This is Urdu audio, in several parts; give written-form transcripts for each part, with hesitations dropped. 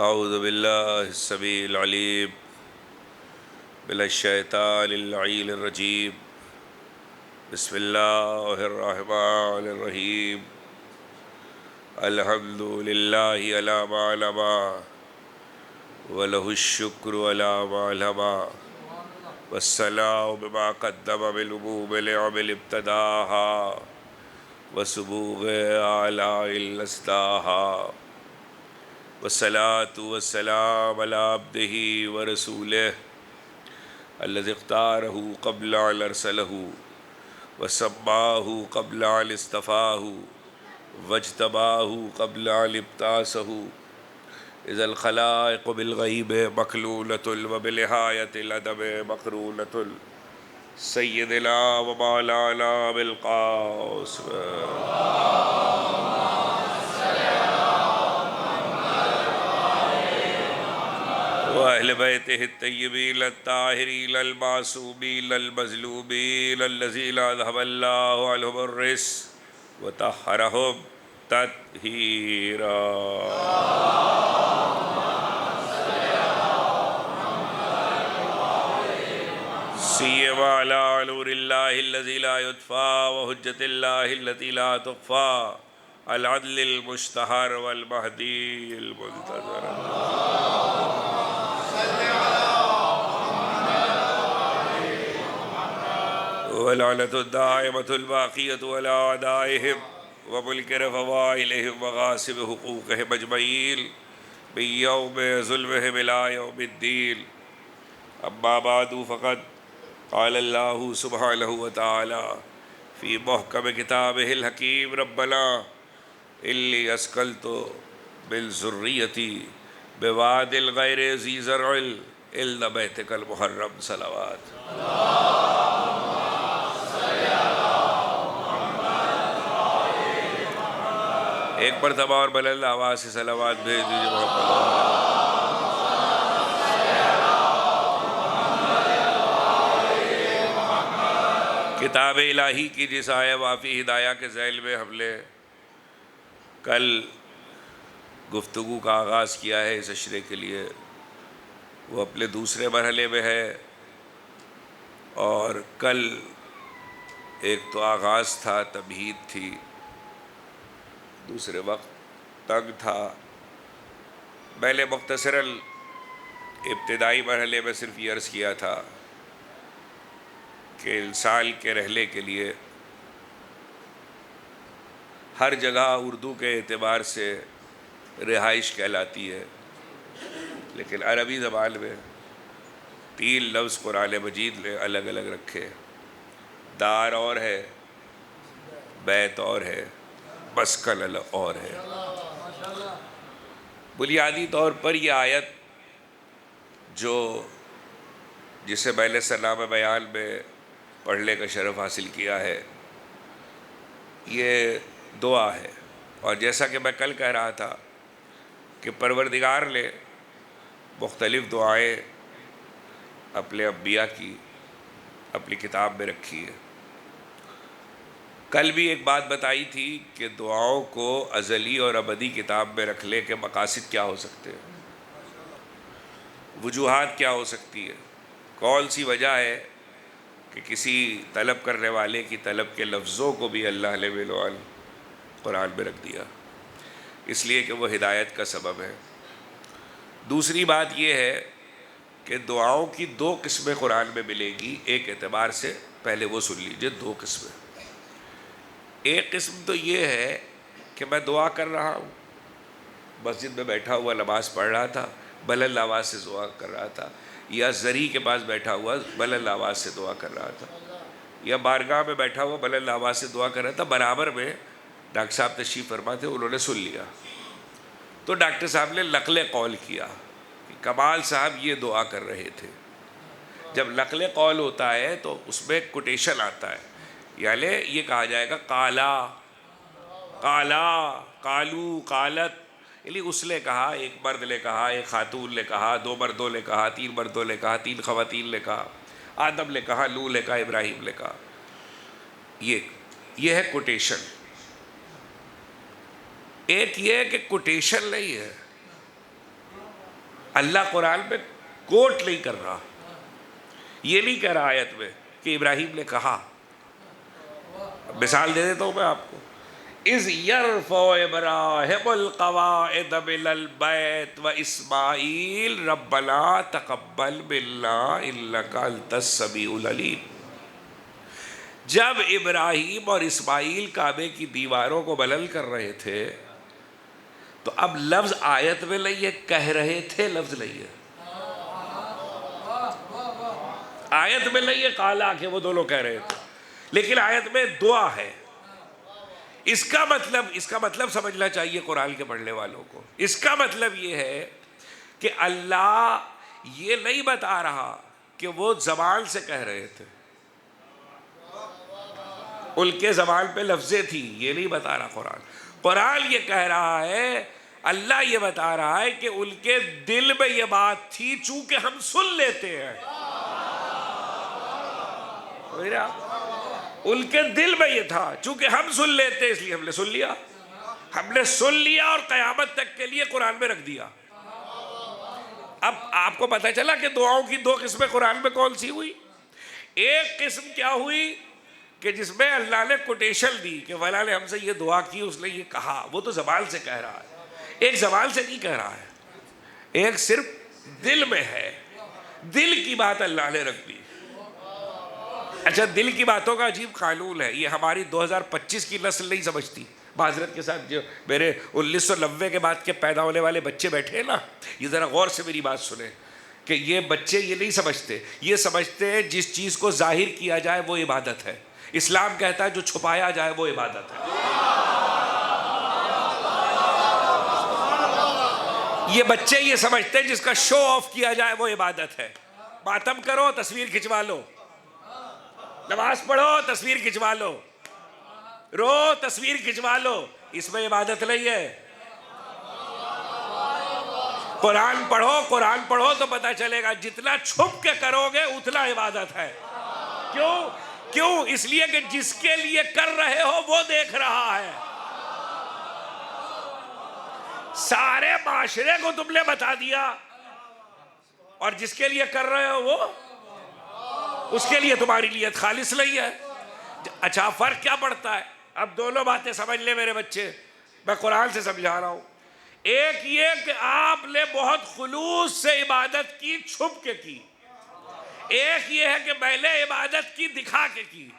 اعوذ باللہ السمیع العلیم من الشیطان اللعین الرجیم بسم اللہ الرحمن الرحیم الحمد للہ علی ما علما ولہ الشکر علی ما علما والسلام بما قدم بالعموم لعمل ابتداها وسبوغ آلاء الاسداها والصلاة والسلام على عبده ورسوله الذي اختاره قبل أن أرسله وسماه قبل أن اصطفاه واجتباه قبل أن ابتعثه إذا الخلائق بالغيب مكلولة وبنهاية الأدب مقرونة سيدنا ومولانا بالقاسم وأهل بيته الطيبين الطاهرين المعصومين المظلومين الذين أذهب الله عنهم الرجس وطهرهم تطهيرا سيما على نور الله الذي لا يطفى وحجة الله التي لا تخفى العدل المشتهر والمهدي المنتظر واللعنة الدائمة الباقية على أعدائهم ومنكر فضائلهم وغاصب حقوقهم أجمعين من يوم ظلمهم إلى يوم الدين أما بعد فقد قال الله سبحانه وتعالى في محكم كتابه الحكيم ربنا إني أسكنت من ذريتي بواد غير ذي زرع إلا بيتك المحرم صلوات ایک مرتبہ اور بلند آواز سے صلوات بھیج دیجیے محمد کتاب الہی کی جس آیہ وافی ہدایہ کے ذیل میں ہم نے کل گفتگو کا آغاز کیا ہے اس اشرے کے لیے وہ اپنے دوسرے مرحلے میں ہے اور کل ایک تو آغاز تھا تمہید تھی دوسرے وقت تنگ تھا میں نے مختصراً ابتدائی مرحلے میں صرف یہ عرض کیا تھا کہ انسان کے رہنے کے لیے ہر جگہ اردو کے اعتبار سے رہائش کہلاتی ہے لیکن عربی زبان میں 3 لفظ قرآن مجید نے الگ الگ رکھے دار اور ہے بیت اور ہے مسکن اور ہے بنیادی طور پر یہ آیت جو جسے میں نے سرنامہ بیان میں پڑھنے کا شرف حاصل کیا ہے یہ دعا ہے اور جیسا کہ میں کل کہہ رہا تھا کہ پروردگار نے مختلف دعائیں اپنے انبیاء کی اپنی کتاب میں رکھی ہے کل بھی ایک بات بتائی تھی کہ دعاؤں کو ازلی اور ابدی کتاب میں رکھنے کے مقاصد کیا ہو سکتے ہیں وجوہات کیا ہو سکتی ہے کون سی وجہ ہے کہ کسی طلب کرنے والے کی طلب کے لفظوں کو بھی اللہ نے بالوال قرآن میں رکھ دیا اس لیے کہ وہ ہدایت کا سبب ہے دوسری بات یہ ہے کہ دعاؤں کی 2 قسمیں قرآن میں ملے گی ایک اعتبار سے پہلے وہ سن لیجئے 2 قسمیں ایک قسم تو یہ ہے کہ میں دعا کر رہا ہوں مسجد میں بیٹھا ہوا نماز پڑھ رہا تھا بلند آواز سے دعا کر رہا تھا یا زری کے پاس بیٹھا ہوا بلند آواز سے دعا کر رہا تھا یا بارگاہ میں بیٹھا ہوا بلند آواز سے دعا کر رہا تھا برابر میں ڈاکٹر صاحب تشریف فرما تھے انہوں نے سن لیا تو ڈاکٹر صاحب نے نقل قول کیا کہ کمال صاحب یہ دعا کر رہے تھے جب نقل قول ہوتا ہے تو اس میں کوٹیشن آتا ہے یعنی یہ کہا جائے گا قالا قالا قالو قالت یعنی اس نے کہا ایک مرد نے کہا ایک خاتون نے کہا 2 مردوں نے کہا 3 مردوں نے کہا 3 خواتین نے کہا آدم نے کہا نوح نے کہا ابراہیم نے کہا یہ ہے کوٹیشن ایک یہ ہے کہ کوٹیشن نہیں ہے اللہ قرآن میں کوٹ نہیں کر رہا، یہ نہیں کہہ رہا آیت میں کہ ابراہیم نے کہا. مثال دے دیتا ہوں میں آپ کو. اذ یرفع ابراہیم القواعد من البیت واسماعیل ربنا تقبل منا انک انت السمیع العلیم. جب ابراہیم اور اسماعیل کعبے کی دیواروں کو بلند کر رہے تھے تو اب لفظ آیت میں نہیں ہے، کہہ رہے تھے لفظ نہیں ہے. آیت میں نہیں ہے قالا کہ وہ دونوں کہہ رہے تھے، لیکن آیت میں دعا ہے. اس کا مطلب سمجھنا چاہیے قرآن کے پڑھنے والوں کو. اس کا مطلب یہ ہے کہ اللہ یہ نہیں بتا رہا کہ وہ زبان سے کہہ رہے تھے، ان کے زبان پہ لفظیں تھی، یہ نہیں بتا رہا قرآن. قرآن یہ کہہ رہا ہے، اللہ یہ بتا رہا ہے کہ ان کے دل میں یہ بات تھی، چونکہ ہم سن لیتے ہیں. ان کے دل میں یہ تھا، چونکہ ہم سن لیتے اس لیے ہم نے سن لیا. ہم نے سن لیا اور قیامت تک کے لیے قرآن میں رکھ دیا. اب آپ کو پتہ چلا کہ دعاؤں کی دو قسمیں قرآن میں کون سی ہوئی. ایک قسم کیا ہوئی کہ جس میں اللہ نے کوٹیشن دی کہ فلاں نے ہم سے یہ دعا کی، اس نے یہ کہا، وہ تو زبان سے کہہ رہا ہے. ایک زبان سے نہیں کہہ رہا ہے، ایک صرف دل میں ہے. دل کی بات اللہ نے رکھ دی. اچھا، دل کی باتوں کا عجیب قانون ہے، یہ ہماری 2025 کی نسل نہیں سمجھتی. معذرت کے ساتھ جو میرے 1990 کے بعد کے پیدا ہونے والے بچے بیٹھے ہیں نا، یہ ذرا غور سے میری بات سنیں کہ یہ بچے یہ نہیں سمجھتے. یہ سمجھتے ہیں جس چیز کو ظاہر کیا جائے وہ عبادت ہے. اسلام کہتا ہے جو چھپایا جائے وہ عبادت ہے. یہ بچے یہ سمجھتے ہیں جس کا شو آف کیا جائے وہ عبادت ہے. ماتم کرو، تصویر کھنچوا لو. نماز پڑھو، تصویر کھنچوا لو. رو، تصویر کھنچوا لو. اس میں عبادت نہیں ہے. قرآن پڑھو تو پتہ چلے گا جتنا چھپ کے کرو گے اتنا عبادت ہے. کیوں؟ اس لیے کہ جس کے لیے کر رہے ہو وہ دیکھ رہا ہے. سارے معاشرے کو تم نے بتا دیا، اور جس کے لیے کر رہے ہو وہ، اس کے لیے تمہاری نیت خالص نہیں ہے. اچھا، فرق کیا پڑتا ہے؟ اب دونوں باتیں سمجھ لے میرے بچے، میں قرآن سے سمجھا رہا ہوں. ایک یہ کہ آپ نے بہت خلوص سے عبادت کی، چھپ کے کی. ایک یہ ہے کہ میں نے عبادت کی دکھا کے کی.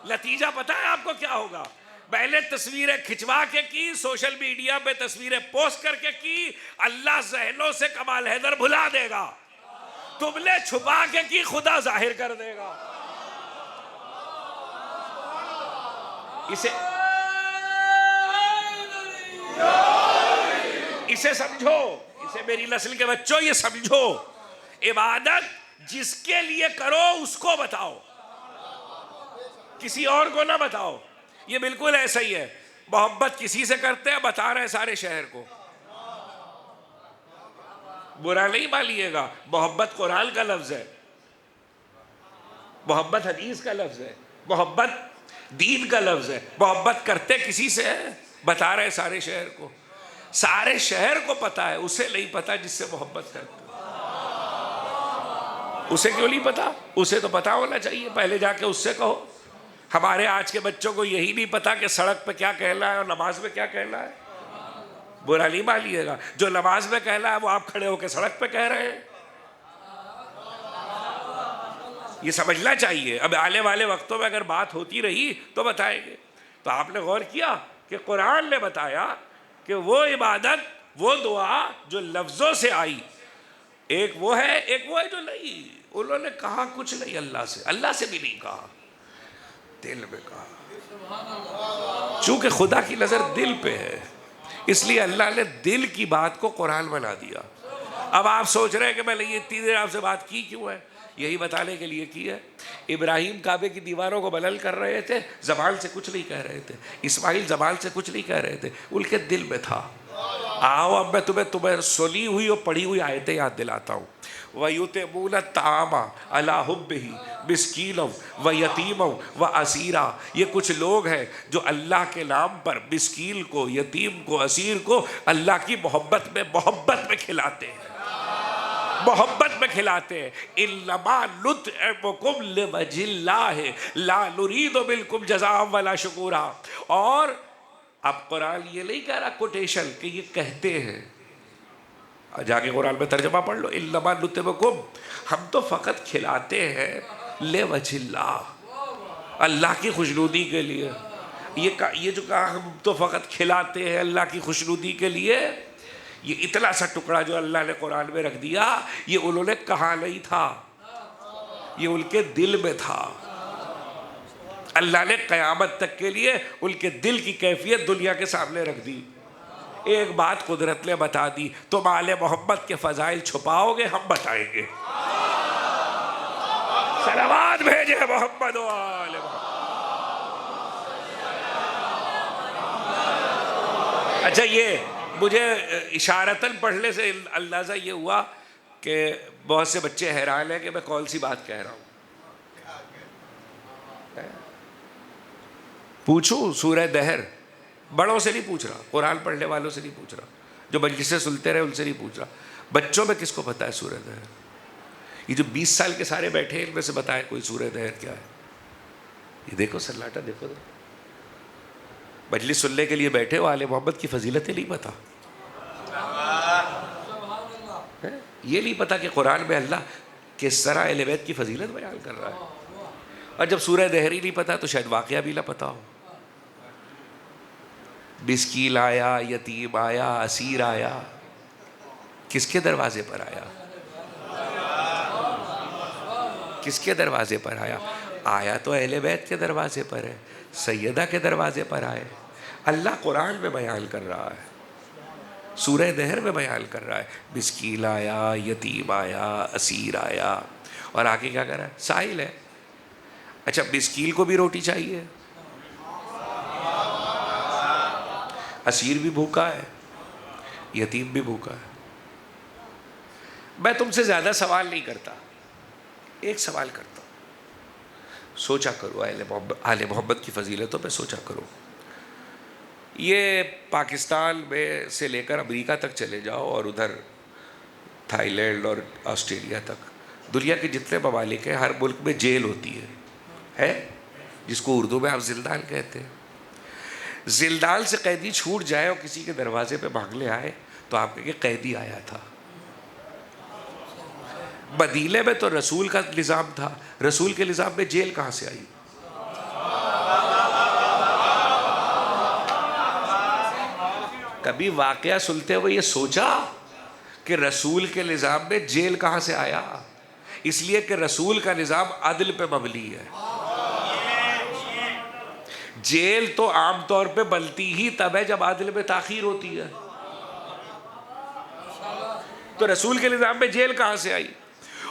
نتیجہ پتہ ہے آپ کو کیا ہوگا؟ میں نے تصویریں کھنچوا کے کی، سوشل میڈیا پہ تصویریں پوسٹ کر کے کی، اللہ ذہنوں سے کمال حیدر بھلا دے گا. تم نے چھپا کے کی، خدا ظاہر کر دے گا. اسے سمجھو، اسے میری نسل کے بچوں یہ سمجھو. عبادت جس کے لیے کرو اس کو بتاؤ، کسی اور کو نہ بتاؤ. یہ بالکل ایسا ہی ہے، محبت کسی سے کرتے ہیں، بتا رہے سارے شہر کو. برا نہیں مانیے گا، محبت قرآن کا لفظ ہے، محبت حدیث کا لفظ ہے، محبت دین کا لفظ ہے. محبت کرتے کسی سے ہے، بتا رہے سارے شہر کو. سارے شہر کو پتا ہے، اسے نہیں پتا جس سے محبت کرتے. اسے کیوں نہیں پتا؟ اسے تو پتا ہونا چاہیے، پہلے جا کے اس سے کہو. ہمارے آج کے بچوں کو یہی نہیں پتا کہ سڑک پہ کیا کہنا ہے اور نماز میں کیا کہنا ہے. برا نہیں مانیے گا، جو نماز میں کہنا ہے وہ آپ کھڑے ہو کے سڑک پہ کہہ رہے ہیں. یہ سمجھنا چاہیے. اب آنے والے وقتوں میں اگر بات ہوتی رہی تو بتائیں گے. تو آپ نے غور کیا کہ قرآن نے بتایا کہ وہ عبادت، وہ دعا جو لفظوں سے آئی، ایک وہ ہے جو نہیں. انہوں نے کہا کچھ نہیں اللہ سے بھی نہیں کہا، دل میں کہا. چونکہ خدا کی نظر دل پہ ہے، اس لیے اللہ نے دل کی بات کو قرآن بنا دیا. اب آپ سوچ رہے ہیں کہ میں نے یہ اتنی دیر آپ سے بات کی کیوں ہے؟ یہی بتانے کے لیے کی ہے. ابراہیم کعبے کی دیواروں کو بلند کر رہے تھے، زبان سے کچھ نہیں کہہ رہے تھے. اسماعیل زبان سے کچھ نہیں کہہ رہے تھے، ان کے دل میں تھا. آؤ اب میں تمہیں سنی ہوئی اور پڑھی ہوئی آیتیں یاد دلاتا ہوں. وَيُطْعِمُونَ الطَّعَامَ عَلَىٰ حُبِّهِ مِسْكِينًا وَيَتِيمًا وَأَسِيرًا. یہ کچھ لوگ ہیں جو اللہ کے نام پر مسکین کو، یتیم کو، اسیر کو اللہ کی محبت میں کھلاتے ہیں. محبت میں کھلاتے ہیں. انما نطعمکم لوجہ اللہ لا نرید منکم جزاء ولا شکورا. اور اب قرآن یہ نہیں کہہ رہا کوٹیشن کہ یہ کہتے ہیں, جا کے قرآن میں ترجمہ پڑھ لو. انما نطعمکم, ہم تو فقط کھلاتے ہیں لوجہ اللہ, اللہ کی خوشنودی کے لیے. یہ جو کہا ہم تو فقط کھلاتے ہیں اللہ کی خوشنودی کے لیے, یہ اتنا سا ٹکڑا جو اللہ نے قرآن میں رکھ دیا, یہ انہوں نے کہا نہیں تھا, یہ ان کے دل میں تھا. اللہ نے قیامت تک کے لیے ان کے دل کی کیفیت دنیا کے سامنے رکھ دی. ایک بات قدرت نے بتا دی, تم آل محمد کے فضائل چھپاؤ گے, ہم بتائیں گے. صلوات بھیجے محمد و آل محمد. اچھا, یہ مجھے اشارتاً پڑھنے سے اندازہ یہ ہوا کہ بہت سے بچے حیران ہیں کہ میں کون سی بات کہہ رہا ہوں. پوچھوں سورہ دہر, بڑوں سے نہیں پوچھ رہا, قرآن پڑھنے والوں سے نہیں پوچھ رہا, جو مجلسیں سنتے رہے ان سے نہیں پوچھ رہا, بچوں میں کس کو پتہ ہے سورہ دہر؟ یہ جو 20 سال کے سارے بیٹھے ہیں ان میں سے بتائیں کوئی سورہ دہر کیا ہے. یہ دیکھو سلاٹا, دیکھو مجلس سننے کے لیے بیٹھے ہو, آل محمد کی فضیلتیں نہیں پتا, یہ نہیں پتا کہ قرآن میں اللہ کس طرح اہل بیت کی فضیلت بیان کر رہا ہے. اور جب سورہ دہر ہی نہیں پتا تو شاید واقعہ بھی نہ پتا ہو. مسکین آیا, یتیم آیا, اسیر آیا, کس کے دروازے پر آیا؟ کس کے دروازے پر آیا؟ آیا تو اہل بیت کے دروازے پر ہے, سیدہ کے دروازے پر آئے. اللہ قرآن میں بیان کر رہا ہے, سورہ دہر میں بیان کر رہا ہے, مسکین آیا, یتیم آیا, اسیر آیا, اور آگے کیا کر رہا ہے؟ سائل ہے. اچھا, مسکین کو بھی روٹی چاہیے, اسیر بھی بھوکا ہے, یتیم بھی بھوکا ہے. میں تم سے زیادہ سوال نہیں کرتا, ایک سوال کرتا ہوں, سوچا کرو آل محمد کی فضیلتوں پہ سوچا کرو. یہ پاکستان میں سے لے کر امریکہ تک چلے جاؤ اور ادھر تھائی لینڈ اور آسٹریلیا تک, دنیا کے جتنے ممالک ہیں ہر ملک میں جیل ہوتی ہے جس کو اردو میں آپ زندان کہتے ہیں. زندان سے قیدی چھوٹ جائے اور کسی کے دروازے پہ مانگنے آئے تو آپ کہیں کہ قیدی آیا تھا. مدینے میں تو رسول کا نظام تھا, رسول کے نظام میں جیل کہاں سے آئی؟ کبھی واقعہ سنتے ہوئے یہ سوچا کہ رسول کے نظام میں جیل کہاں سے آیا؟ اس لیے کہ رسول کا نظام عدل پہ مبنی ہے. جیل تو عام طور پہ بنتی ہی تب ہے جب عدل میں تاخیر ہوتی ہے. تو رسول کے نظام میں جیل کہاں سے آئی؟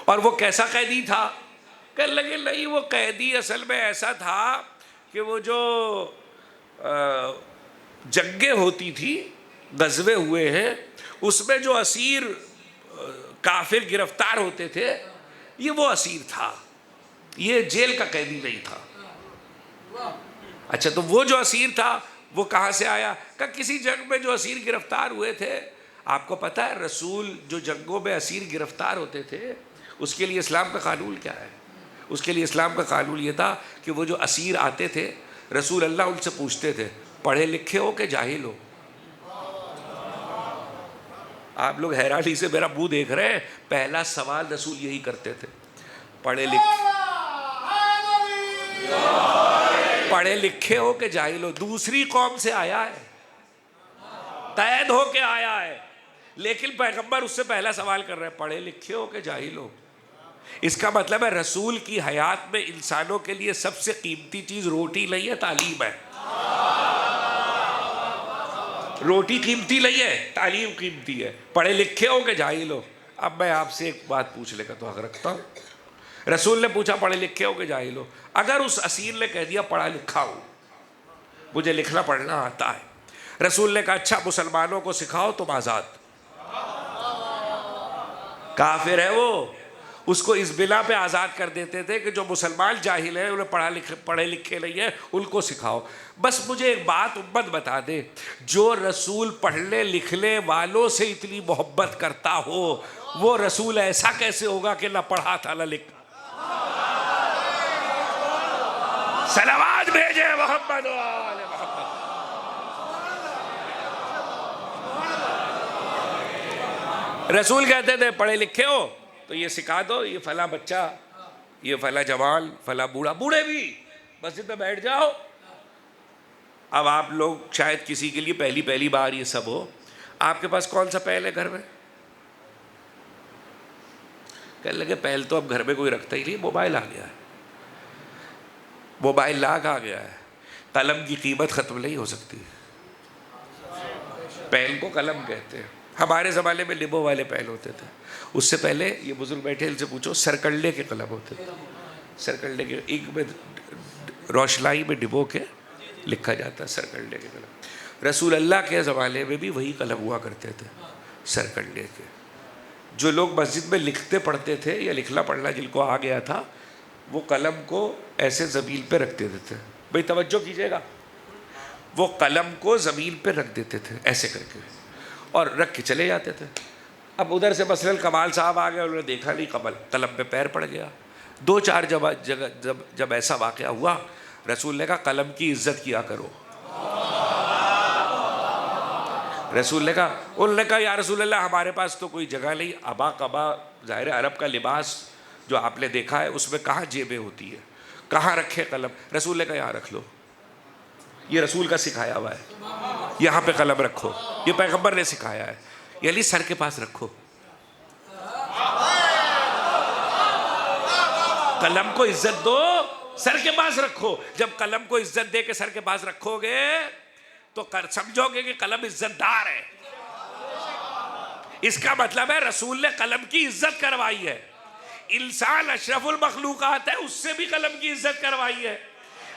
اور وہ کیسا قیدی تھا؟ کہنے لگے نہیں, وہ قیدی اصل میں ایسا تھا کہ وہ جو جنگیں ہوتی تھی, غزوے ہوئے ہیں, اس میں جو اسیر کافر گرفتار ہوتے تھے یہ وہ اسیر تھا, یہ جیل کا قیدی نہیں تھا. اچھا, تو وہ جو اسیر تھا وہ کہاں سے آیا؟ کہ کسی جنگ میں جو اسیر گرفتار ہوئے تھے. آپ کو پتہ ہے رسول جو جنگوں میں اسیر گرفتار ہوتے تھے اس کے لیے اسلام کا قانون کیا ہے؟ اس کے لیے اسلام کا قانون یہ تھا کہ وہ جو اسیر آتے تھے رسول اللہ ان سے پوچھتے تھے پڑھے لکھے ہو کہ جاہل ہو؟ آپ لوگ حیرانی سے میرا منہ دیکھ رہے ہیں, پہلا سوال رسول یہی کرتے تھے, پڑھے لکھے ہو کہ جاہل ہو؟ دوسری قوم سے آیا ہے, قید ہو کے آیا ہے, لیکن پیغمبر اس سے پہلا سوال کر رہے ہیں پڑھے لکھے ہو کہ جاہل ہو. اس کا مطلب ہے رسول کی حیات میں انسانوں کے لیے سب سے قیمتی چیز روٹی نہیں ہے, تعلیم ہے. روٹی قیمتی نہیں ہے, تعلیم قیمتی ہے. پڑھے لکھے ہو کہ جاہل ہو؟ اب میں آپ سے ایک بات پوچھنے کا تو حق رکھتا ہوں. رسول نے پوچھا پڑھے لکھے ہو کہ جاہل ہو؟ اگر اس اسیر نے کہہ دیا پڑھا لکھا ہوں, مجھے لکھنا پڑھنا آتا ہے, رسول نے کہا اچھا مسلمانوں کو سکھاؤ تم آزاد. کافر ہے وہ, اس کو اس بنا پہ آزاد کر دیتے تھے کہ جو مسلمان جاہل ہیں, انہیں پڑھے لکھے نہیں ہیں, ان کو سکھاؤ. بس مجھے ایک بات امت بتا دے, جو رسول پڑھنے لکھنے والوں سے اتنی محبت کرتا ہو وہ رسول ایسا کیسے ہوگا کہ نہ پڑھا تھا نہ لکھا؟ صلوات بھیجے محمد و آل محمد. رسول کہتے تھے پڑھے لکھے ہو تو یہ سکھا دو، یہ فلاں بچہ، یہ فلاں جوان، فلاں بوڑھا، بوڑھے بھی مسجد میں بیٹھ جاؤ. اب آپ لوگ شاید کسی کے لیے پہلی بار یہ سب ہو. آپ کے پاس کون سا پہل ہے گھر میں؟ کہنے لگے پہل تو اب گھر میں کوئی رکھتا ہی نہیں، موبائل آ گیا ہے، موبائل لاگ آ گیا ہے. قلم کی قیمت ختم نہیں ہو سکتی. پہل کو قلم کہتے ہیں. ہمارے زمانے میں لبو والے پہل ہوتے تھے. اس سے پہلے یہ بزرگ بیٹھے ان سے پوچھو، سرکلے کے قلم ہوتے تھے. سرکلے کے ایک میں روشنائی میں ڈبو کے لکھا جاتا ہے، سرکلے کے قلم. رسول اللہ کے زمانے میں بھی وہی قلم ہوا کرتے تھے، سرکلے کے. جو لوگ مسجد میں لکھتے پڑھتے تھے یا لکھنا پڑھنا جن کو آ گیا تھا، وہ قلم کو ایسے زمین پہ رکھ دیتے تھے. بھئی توجہ کیجئے گا، وہ قلم کو زمین پہ رکھ دیتے تھے ایسے کر کے، اور رکھ کے چلے جاتے تھے. اب ادھر سے مثلاً کمال صاحب آ گئے، انہوں نے دیکھا نہیں قلم پہ پیر پڑ گیا. 2-4 جگہ جب ایسا واقعہ ہوا، رسول نے کہا قلم کی عزت کیا کرو. رسول نے کہا، انہوں نے کہا یا رسول اللہ ہمارے پاس تو کوئی جگہ نہیں. ابا قبا ظاہر عرب کا لباس جو آپ نے دیکھا ہے، اس میں کہاں جیبیں ہوتی ہے، کہاں رکھے قلم؟ رسول نے کہا یہاں رکھ لو، یہ رسول کا سکھایا ہوا ہے، یہاں پہ قلم رکھو، یہ پیغمبر نے سکھایا ہے. یعنی سر کے پاس رکھو، قلم کو عزت دو، سر کے پاس رکھو. جب قلم کو عزت دے کے سر کے پاس رکھو گے تو سمجھو گے کہ قلم عزت دار ہے. اس کا مطلب ہے رسول نے قلم کی عزت کروائی ہے. انسان اشرف المخلوقات ہے، اس سے بھی قلم کی عزت کروائی ہے.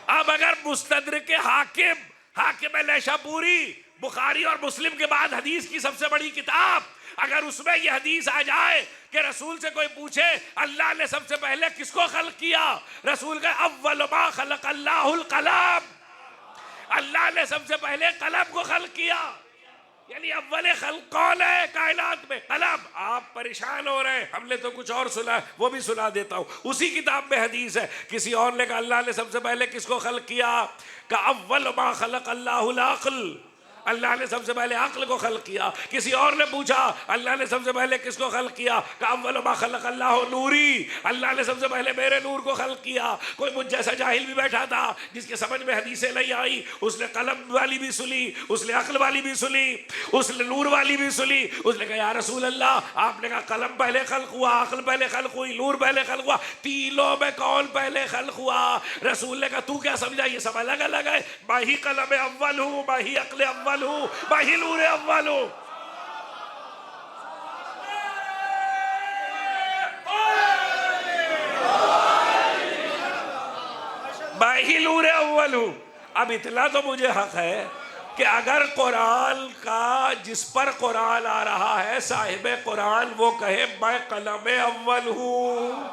اب اگر مستدرک حاکم نیشابوری، بخاری اور مسلم کے بعد حدیث کی سب سے بڑی کتاب، اگر اس میں یہ حدیث آ جائے کہ رسول سے کوئی پوچھے اللہ نے سب سے پہلے کس کو خلق کیا، رسول کا اول ما خلق اللہ القلم، اللہ نے سب سے پہلے قلم کو خلق کیا. یعنی اول خلق کون ہے کائنات میں؟ قلم. آپ پریشان ہو رہے ہیں، ہم نے تو کچھ اور سنا، وہ بھی سنا دیتا ہوں. اسی کتاب میں حدیث ہے، کسی اور نے کہا اللہ نے سب سے پہلے کس کو خلق کیا؟ کہ اول ما خلق اللہ العقل، اللہ نے سب سے پہلے عقل کو خلق کیا. کسی اور نے پوچھا اللہ نے سب سے پہلے کس کو خلق کیا؟ کہ اول ما خلق اللہ نوری، اللہ نے سب سے پہلے میرے نور کو خلق کیا. کوئی مجھ جیسا جاہل بھی بیٹھا تھا جس کے سمجھ میں حدیثیں نہیں آئی، اس نے قلم والی بھی سنی، اس نے عقل والی بھی سنی، اس نے نور والی بھی سنی. اس نے کہا یا رسول اللہ آپ نے کہا قلم پہلے خلق ہوا، عقل پہلے خلق ہوئی، نور پہلے خلق ہوا، تینوں میں کون پہلے خلق ہوا؟ رسول نے کہا تو کیا سمجھا یہ سب الگ الگ ہے؟ میں ہی قلم اول ہوں، میں ہی عقل اول ہوں، میں ہی نور اول ہوں. میں ہی نور اول ہوں. اب اتنا تو مجھے حق ہے کہ اگر قرآن کا جس پر قرآن آ رہا ہے صاحب قرآن وہ کہے میں قلم اول ہوں،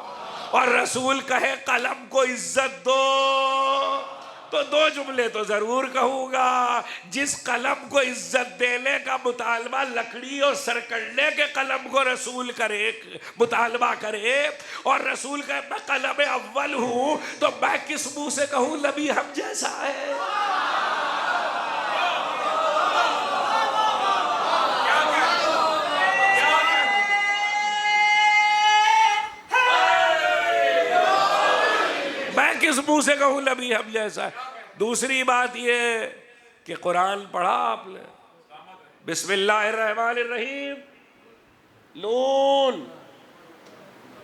اور رسول کہے قلم کو عزت دو، تو 2 جملے تو ضرور کہوں گا. جس قلم کو عزت دینے کا مطالبہ لکڑی اور سرکڑنے کے قلم کو رسول کرے، مطالبہ کرے، اور رسول کہے میں قلم اول ہوں، تو میں کس منہ سے کہوں نبی ہم جیسا ہے؟ میں کس منہ سے کہوں نبی ہم جیسا ہے؟ دوسری بات یہ کہ قرآن پڑھا آپ نے، بسم اللہ الرحمن الرحیم، نون،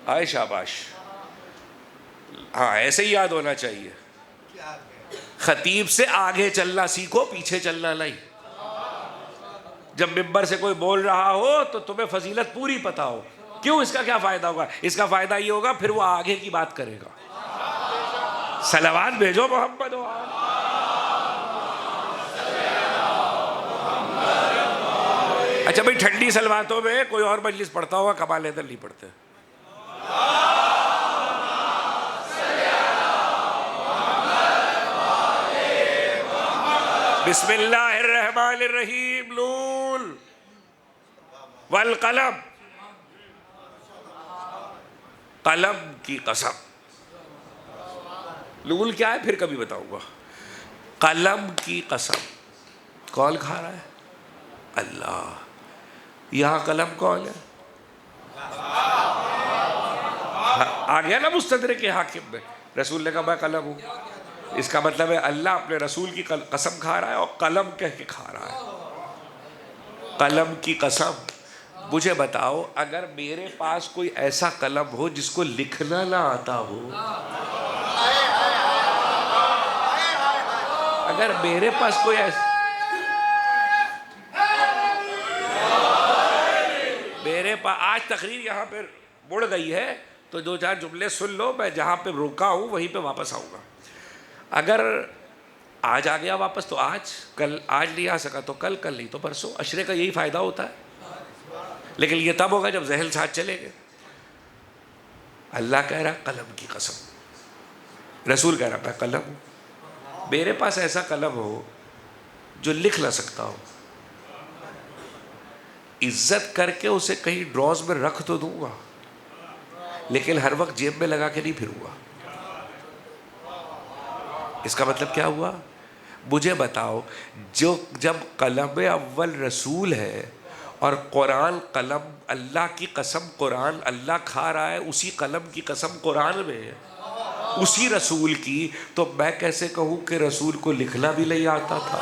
آئے شاباش. ہاں ایسے ہی یاد ہونا چاہیے. خطیب سے آگے چلنا سیکھو، پیچھے چلنا نہیں. جب ممبر سے کوئی بول رہا ہو تو تمہیں فضیلت پوری پتا ہو. کیوں؟ اس کا کیا فائدہ ہوگا؟ اس کا فائدہ یہ ہوگا پھر وہ آگے کی بات کرے گا. صلوات بھیجو محمد و آل. اچھا بھائی ٹھنڈی صلواتوں میں کوئی اور مجلس پڑھتا ہوگا، کمال حیدر نہیں پڑھتے. بسم اللہ الرحمن الرحیم، نون والقلم قلم کی قسم. نون کیا ہے پھر کبھی بتاؤں گا. قلم کی قسم. کون کھا رہا ہے؟ اللہ. یہاں قلم کون ہے؟ آ گیا نا مستدرک حاکم میں. رسول نے کہا میں قلم ہوں. اس کا مطلب ہے اللہ اپنے رسول کی قسم کھا رہا ہے اور قلم کہہ کے کھا رہا ہے. قلم کی قسم. مجھے بتاؤ اگر میرے پاس کوئی ایسا قلم ہو جس کو لکھنا نہ آتا ہو, اگر میرے پاس کوئی ایسا, میرے پاس آج تقریر یہاں پہ مڑ گئی ہے تو دو چار جملے سن لو, میں جہاں پہ روکا ہوں وہیں پہ واپس آؤں گا. اگر آج آ گیا واپس تو آج, کل آج نہیں آ سکا تو کل, کل نہیں تو پرسوں. عشرے کا یہی فائدہ ہوتا ہے, لیکن یہ تب ہوگا جب ذہن ساتھ چلے گئے. اللہ کہہ رہا قلم کی قسم, رسول کہہ رہا میں قلم ہوں. میرے پاس ایسا قلم ہو جو لکھ نہ سکتا ہو, عزت کر کے اسے کہیں ڈراز میں رکھ تو دوں گا, لیکن ہر وقت جیب میں لگا کے نہیں پھروں گا. اس کا مطلب کیا ہوا؟ مجھے بتاؤ جو جب قلم اول رسول ہے اور قرآن قلم, اللہ کی قسم قرآن اللہ کھا رہا ہے, اسی قلم کی قسم قرآن میں ہے, اسی رسول کی, تو میں کیسے کہوں کہ رسول کو لکھنا بھی نہیں آتا تھا,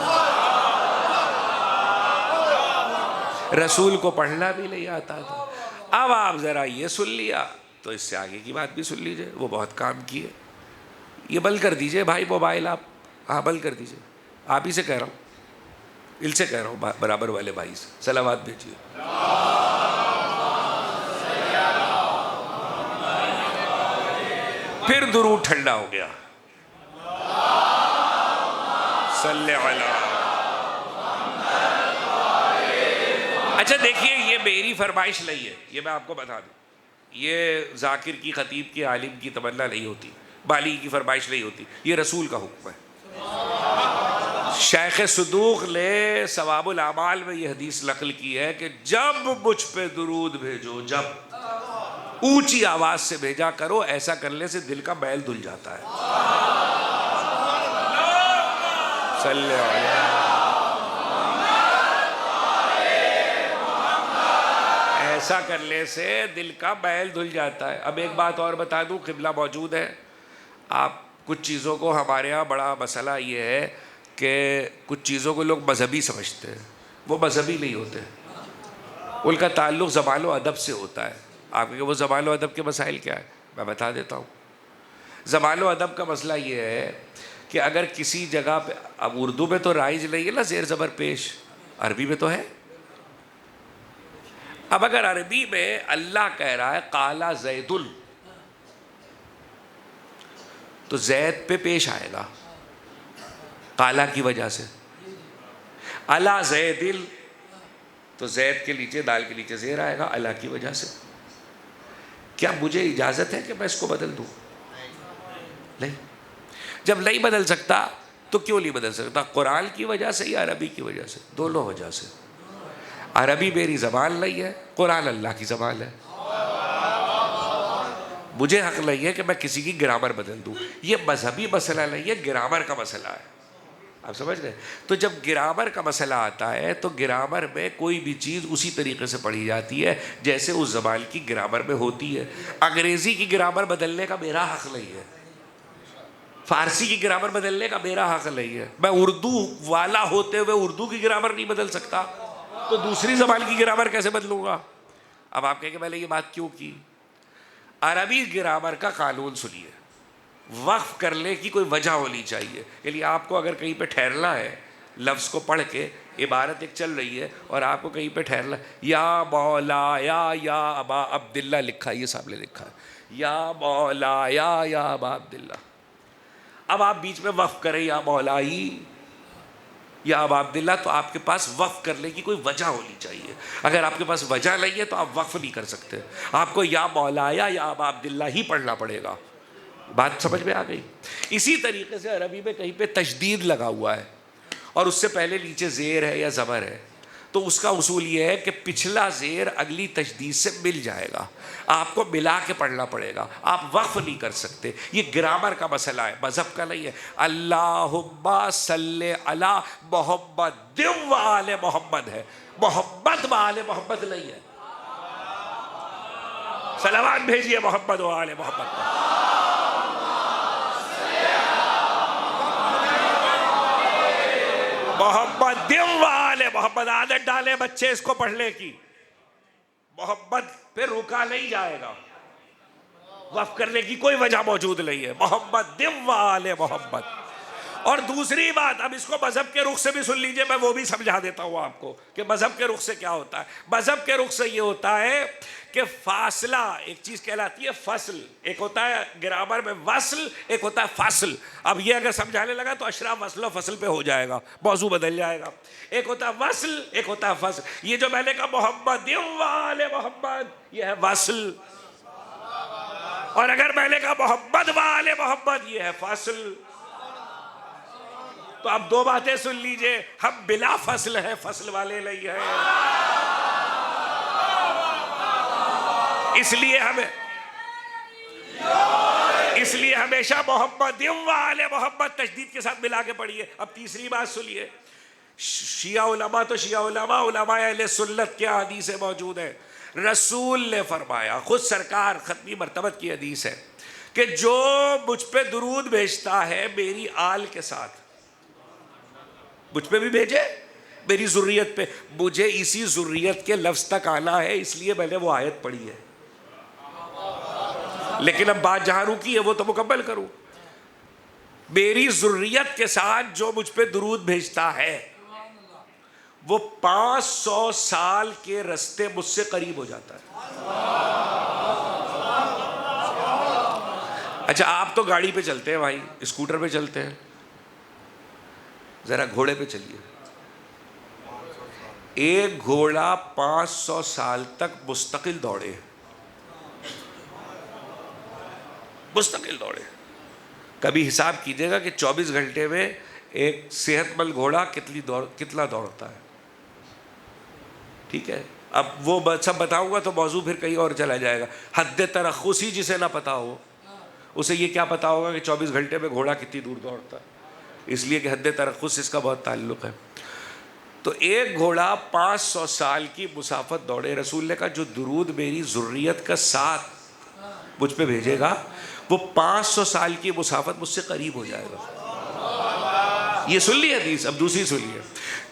رسول کو پڑھنا بھی نہیں آتا تھا. اب آپ ذرا یہ سن لیا تو اس سے آگے کی بات بھی سن لیجئے. وہ بہت کام کی ہے. یہ بند کر دیجئے بھائی موبائل آپ, ہاں بند کر دیجئے. آپ ہی سے کہہ رہا ہوں, ان سے کہہ رہا ہوں, برابر والے بھائی سے صلوات بھیجیے. پھر درود ٹھنڈا ہو گیا. صلی علی. اچھا دیکھیے یہ میری فرمائش نہیں ہے, یہ میں آپ کو بتا دوں, یہ ذاکر کی, خطیب کی, عالم کی تمنا نہیں ہوتی, بالی کی فرمائش نہیں ہوتی, یہ رسول کا حکم ہے. شیخ صدوق نے ثواب الاعمال میں یہ حدیث نقل کی ہے کہ جب مجھ پہ درود بھیجو, جب اونچی آواز سے بھیجا کرو, ایسا کرنے سے دل کا میل دھل جاتا ہے. صلی اللہ. ایسا کرنے سے دل کا میل دھل جاتا ہے. اب ایک بات اور بتا دوں, قبلہ موجود ہے. آپ کچھ چیزوں کو, ہمارے ہاں بڑا مسئلہ یہ ہے کہ کچھ چیزوں کو لوگ مذہبی سمجھتے ہیں, وہ مذہبی نہیں ہوتے, ان کا تعلق زبان و ادب سے ہوتا ہے. آپ کہ وہ زبان و ادب کے مسائل کیا ہے, میں بتا دیتا ہوں. زبان و ادب کا مسئلہ یہ ہے کہ اگر کسی جگہ پہ, اب اردو میں تو رائج نہیں ہے نا زیر زبر پیش, عربی میں تو ہے. اب اگر عربی میں اللہ کہہ رہا ہے قال زید, تو زید پہ پیش آئے گا قالا کی وجہ سے. الا زید, تو زید کے نیچے, دال کے نیچے زیر آئے گا اللہ کی وجہ سے. کیا مجھے اجازت ہے کہ میں اس کو بدل دوں؟ نہیں. جب نہیں بدل سکتا تو کیوں نہیں بدل سکتا؟ قرآن کی وجہ سے یا عربی کی وجہ سے؟ دونوں وجہ سے. عربی میری زبان نہیں ہے, قرآن اللہ کی زبان ہے. مجھے حق نہیں ہے کہ میں کسی کی گرامر بدل دوں. یہ مذہبی مسئلہ نہیں ہے, گرامر کا مسئلہ ہے. آپ سمجھ گئے؟ تو جب گرامر کا مسئلہ آتا ہے تو گرامر میں کوئی بھی چیز اسی طریقے سے پڑھی جاتی ہے جیسے اس زبان کی گرامر میں ہوتی ہے. انگریزی کی گرامر بدلنے کا میرا حق نہیں ہے, فارسی کی گرامر بدلنے کا میرا حق نہیں ہے. میں اردو والا ہوتے ہوئے اردو کی گرامر نہیں بدل سکتا, تو دوسری زبان کی گرامر کیسے بدلوں گا؟ اب آپ کہیں کہ میں نے یہ بات کیوں کی؟ عربی گرامر کا قانون سنیے, وقف کرنے کی کوئی وجہ ہونی چاہیے. یعنی آپ کو اگر کہیں پہ ٹھہرنا ہے, لفظ کو پڑھ کے عبارت ایک چل رہی ہے اور آپ کو کہیں پہ ٹھہرنا ہے, یا مولا یا ابا عبداللہ لکھا ہے, یہ سامنے لکھا ہے, یا مولا یا ابا عبداللہ. اب آپ بیچ میں وقف کریں یا مولائی یا ابا عبداللہ, تو آپ کے پاس وقف کرنے کی کوئی وجہ ہونی چاہیے. اگر آپ کے پاس وجہ نہیں ہے تو آپ وقف نہیں کر سکتے. آپ کو یا مولایا یا ابا عبداللہ ہی پڑھنا پڑے گا. بات سمجھ میں آ گئی؟ اسی طریقے سے عربی میں کہیں پہ تشدید لگا ہوا ہے اور اس سے پہلے نیچے زیر ہے یا زبر ہے, تو اس کا اصول یہ ہے کہ پچھلا زیر اگلی تشدید سے مل جائے گا، آپ کو ملا کے پڑھنا پڑے گا، آپ وقف نہیں کر سکتے. یہ گرامر کا مسئلہ ہے، مذہب کا نہیں ہے. اللہم صلی علی محمد و آل محمد ہے، محمد و آل محمد نہیں ہے. صلوات بھیجیے محمد و آل محمد پر. محمد و آل محمد. عادت ڈالے بچے اس کو پڑھنے کی. محمد پہ روکا نہیں جائے گا، وقف کرنے کی کوئی وجہ موجود نہیں ہے. محمد و آل محمد. اور دوسری بات، اب اس کو مذہب کے رخ سے بھی سن لیجئے، میں وہ بھی سمجھا دیتا ہوں آپ کو کہ مذہب کے رخ سے کیا ہوتا ہے. مذہب کے رخ سے یہ ہوتا ہے کہ فاصلہ ایک چیز کہلاتی ہے فصل. ایک ہوتا ہے گرامر میں وصل، ایک ہوتا ہے فصل. اب یہ اگر سمجھانے لگا تو اشراف وصل و فصل پہ ہو جائے گا، موضوع بدل جائے گا. ایک ہوتا ہے وصل، ایک ہوتا ہے فصل. یہ جو میں نے کہا محمد و آل محمد، یہ ہے وصل. اور اگر میں نے کہا محمد و آل محمد، یہ ہے فصل. تو اب دو باتیں سن لیجئے، ہم بلا فصل ہیں، فصل والے نہیں ہیں. اس لیے ہمیشہ محمد و آل محمد تشدید کے ساتھ ملا کے پڑھیے. اب تیسری بات سنیے، شیعہ علماء تو شیعہ علماء، علماء اہل سنت کیا حدیث موجود ہے. رسول نے فرمایا، خود سرکار ختمی مرتبت کی حدیث ہے کہ جو مجھ پہ درود بھیجتا ہے میری آل کے ساتھ، مجھ پہ بھی بھیجے میری ذریت پہ، مجھے اسی ذریت کے لفظ تک آنا ہے، اس لیے میں نے وہ آیت پڑھی ہے. لیکن اب بات جہاں رکی ہے وہ تو مکمل کروں. میری ذریت کے ساتھ جو مجھ پہ درود بھیجتا ہے وہ 500 سال کے رستے مجھ سے قریب ہو جاتا ہے. اچھا آپ تو گاڑی پہ چلتے ہیں بھائی، اسکوٹر پہ چلتے ہیں، ذرا گھوڑے پہ چلیے. ایک گھوڑا 500 سال تک مستقل دوڑے، مستقل دوڑے. کبھی حساب کیجئے گا کہ 24 گھنٹے میں ایک صحت مند گھوڑا کتنا دوڑتا ہے. ٹھیک ہے، اب وہ سب بتاؤں گا تو موضوع پھر کہیں اور چلا جائے گا. حد ترخصی جسے نہ پتا ہو اسے یہ کیا پتا ہوگا کہ 24 گھنٹے میں گھوڑا کتنی دور دوڑتا ہے. اس لیے کہ حد ترخص اس کا بہت تعلق ہے. تو ایک گھوڑا 500 سال کی مسافت دوڑے. رسول نے کہا جو درود میری ذریت کا ساتھ مجھ پہ بھیجے گا وہ 500 سال کی مسافت مجھ سے قریب ہو جائے گا. یہ سن لی حدیث. اب دوسری سنیے،